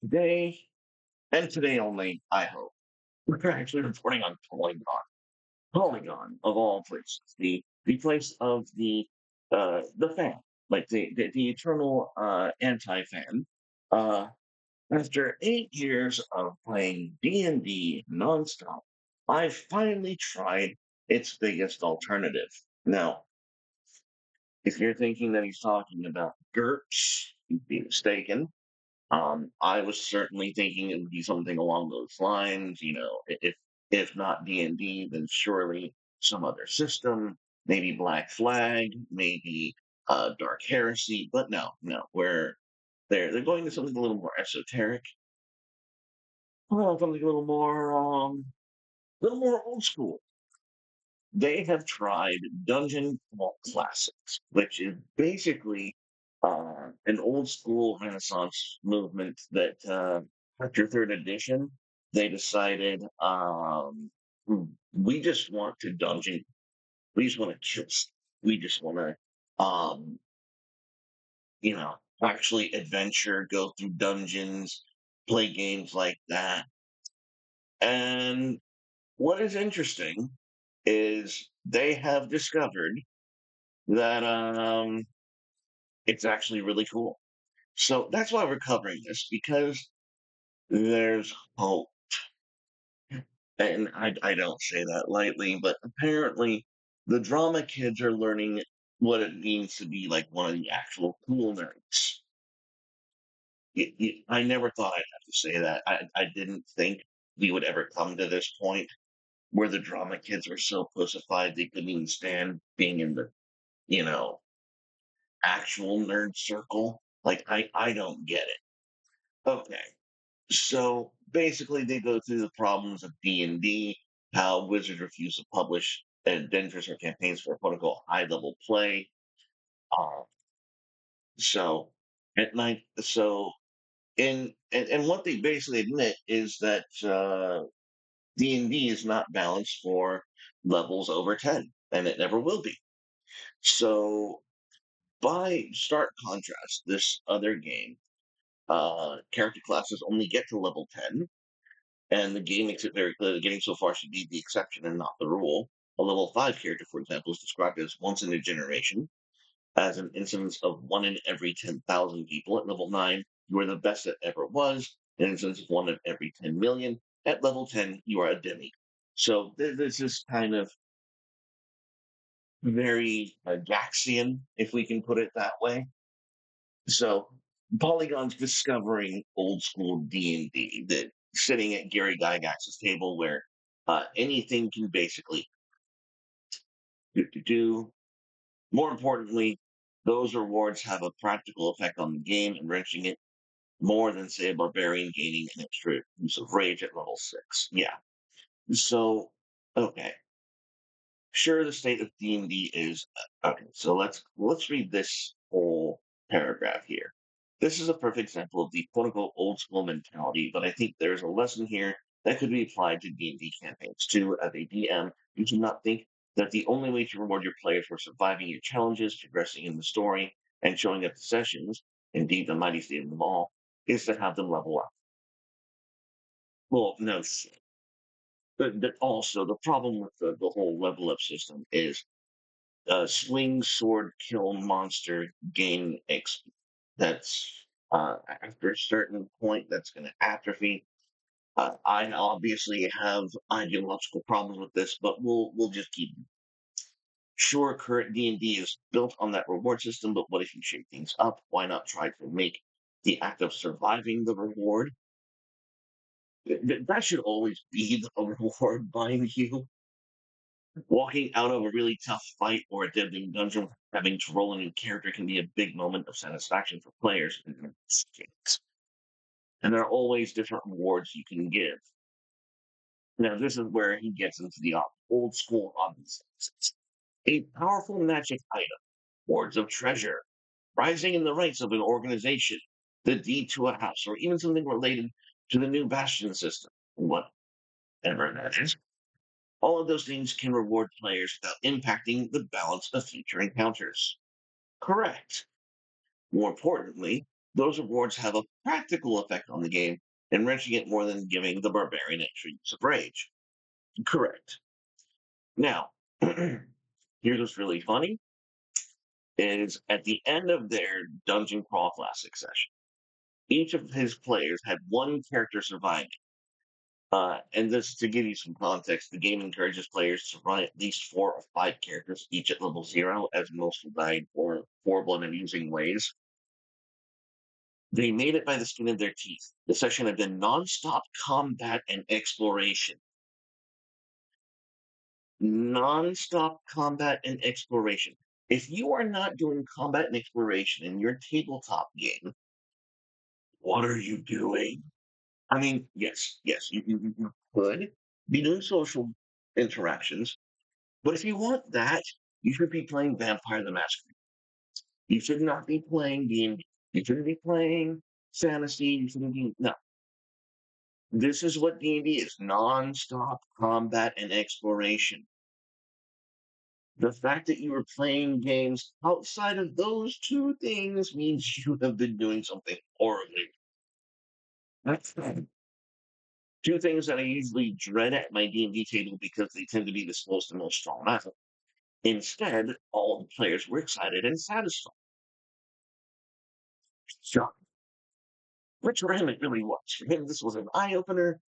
Today, and today only, I hope, we're actually reporting on Polygon. Polygon, of all places, the place of the fan, like the eternal anti-fan. Uh, After 8 years of playing D&D nonstop, I finally tried its biggest alternative. Now, if you're thinking that he's talking about GURPS, you'd be mistaken. I was certainly thinking it would be something along those lines. If not D&D, then surely some other system, maybe Black Flag, maybe Dark Heresy. But no, no, where they're going to something a little more esoteric, something a little more old school. They have tried Dungeon Vault Classics, which is basically an old school Renaissance movement that after third edition, they decided we just want to dungeon, we just want to kill stuff. We just want to, you know, actually adventure, go through dungeons, play games like that. And what is interesting is they have discovered that it's actually really cool. So that's why we're covering this because there's hope. And I don't say that lightly, but apparently the drama kids are learning what it means to be like one of the actual cool nerds. I never thought I'd have to say that. I didn't think we would ever come to this point where the drama kids were so pussified they couldn't even stand being in the, you know, actual nerd circle. Like I don't get it. Okay. So basically, they go through the problems of D&D, how Wizards refuse to publish adventures or campaigns for quote unquote high level play. Uh, so at night, so and what they basically admit is that D&D is not balanced for levels over 10, and it never will be. So by stark contrast, this other game, character classes only get to level 10. And the game makes it very clear that getting so far should be the exception and not the rule. A level 5 character, for example, is described as once in a generation, as an incidence of 1 in every 10,000 people. At level 9, you are the best that ever was, an incidence of 1 in every 10 million. At level 10, you are a demi. So this is kind of very Gaxian, if we can put it that way. So Polygon's discovering old school D&D, that sitting at Gary Gygax's table where anything can basically do. More importantly, those rewards have a practical effect on the game, enriching it more than, say, a barbarian gaining an extra use of rage at level 6. Yeah. So, okay. Sure, the state of D&D is okay. So let's read this whole paragraph here. This is a perfect example of the quote unquote old school mentality, but I think there's a lesson here that could be applied to D&D campaigns too. As a DM, you should not think that the only way to reward your players for surviving your challenges, progressing in the story, and showing up to sessions, indeed the mighty state of them all, is to have them level up. Well, no, but also the problem with the whole level up system is swing sword kill monster gain XP. That's after a certain point that's going to atrophy. I obviously have ideological problems with this, but we'll just keep. Sure, current D&D is built on that reward system, but what if you shake things up? Why not try to make the act of surviving the reward? That should always be the reward, mind you. Walking out of a really tough fight or a deadly dungeon, having to roll a new character can be a big moment of satisfaction for players in this games. And there are always different rewards you can give. Now, this is where he gets into the old school obvious. A powerful magic item, wards of treasure, rising in the ranks of an organization, the deed to a house, or even something related to the new bastion system, whatever that is. All of those things can reward players without impacting the balance of future encounters. Correct. More importantly, Those rewards have a practical effect on the game, enriching it more than giving the barbarian extra use of rage. Correct. Now, here's what's really funny is at the end of their Dungeon Crawl Classic session, each of his players had one character surviving. And this, to give you some context, the game encourages players to run at least 4 or 5 characters, each at level 0, as most will die in horrible and amusing ways. They made it by the skin of their teeth. The session had been nonstop combat and exploration. Nonstop combat and exploration. If you are not doing combat and exploration in your tabletop game, what are you doing? I mean, yes, you could be doing social interactions, but if you want that, you should be playing Vampire the Masquerade. You should not be playing D&D. You shouldn't be playing fantasy. You shouldn't be no. This is what D&D is: non-stop combat and exploration. The fact that you are playing games outside of those two things means you have been doing something horribly. That's two things that I usually dread at my D&D table because they tend to be the slowest and most traumatic. Instead, all the players were excited and satisfied. So, which for him it really was. For him, this was an eye opener.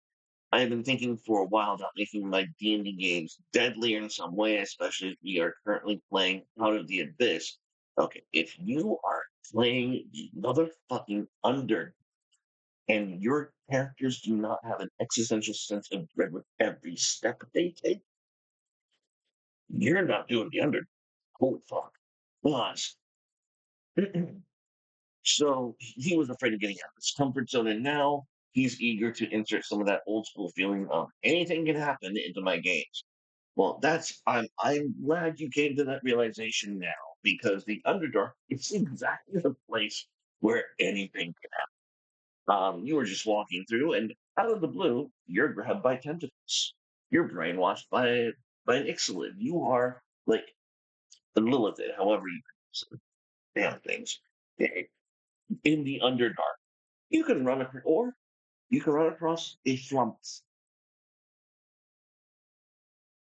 I have been thinking for a while about making my D&D games deadlier in some way, especially if we are currently playing Out of the Abyss. Okay, if you are playing the motherfucking under and your characters do not have an existential sense of dread with every step they take, you're not doing the under. Holy fuck. Plus, so he was afraid of getting out of his comfort zone, and now he's eager to insert some of that old school feeling of anything can happen into my games. Well, I'm glad you came to that realization now because the Underdark is exactly the place where anything can happen. You were just walking through, and out of the blue, you're grabbed by tentacles. You're brainwashed by an Ixalan. You are like the Lilith, however you damn things. In the Underdark, you can run across, or you can run across a flump.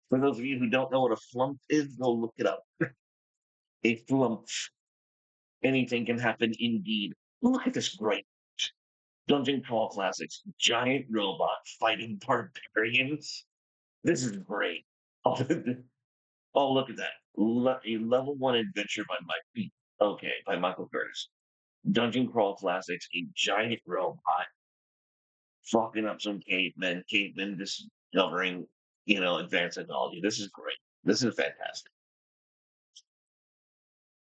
For those of you who don't know what a flump is, go look it up. A flump. Anything can happen indeed. Look at this great Dungeon Crawl Classics giant robot fighting barbarians. This is great. Oh, oh look at that. A level 1 adventure by Mike B. Okay, by Michael Curtis. Dungeon Crawl Classics, a giant robot fucking up some cavemen discovering, advanced technology. This is great. This is fantastic.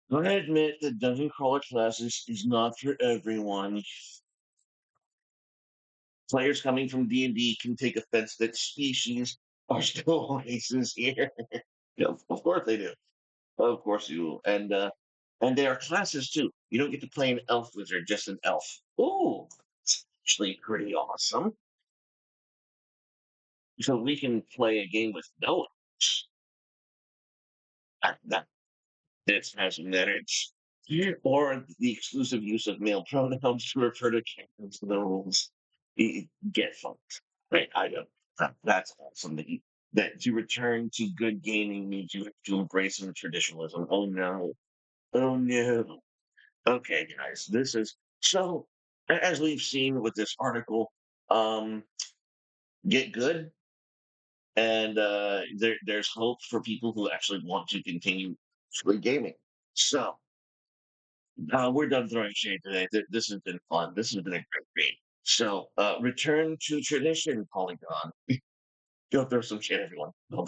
But I admit that Dungeon Crawler Classics is not for everyone. Players coming from D&D can take offense that species are still races here. Yeah, of course they do. Of course you do. And they are classes too. You don't get to play an elf wizard, just an elf. Ooh, it's actually pretty awesome. So we can play a game with no elves. That it's fascinating. Or the exclusive use of male pronouns to refer to characters in the rules. Get fucked. Right? I don't. That's awesome. That to return to good gaming means you have to embrace some traditionalism. Oh no. Oh no. Okay, guys. This is so. As we've seen with this article, um, get good, and there's hope for people who actually want to continue gaming. So we're done throwing shade today. This has been fun. This has been a great read. So, return to tradition, Polygon. Go throw some shade, everyone. Bye.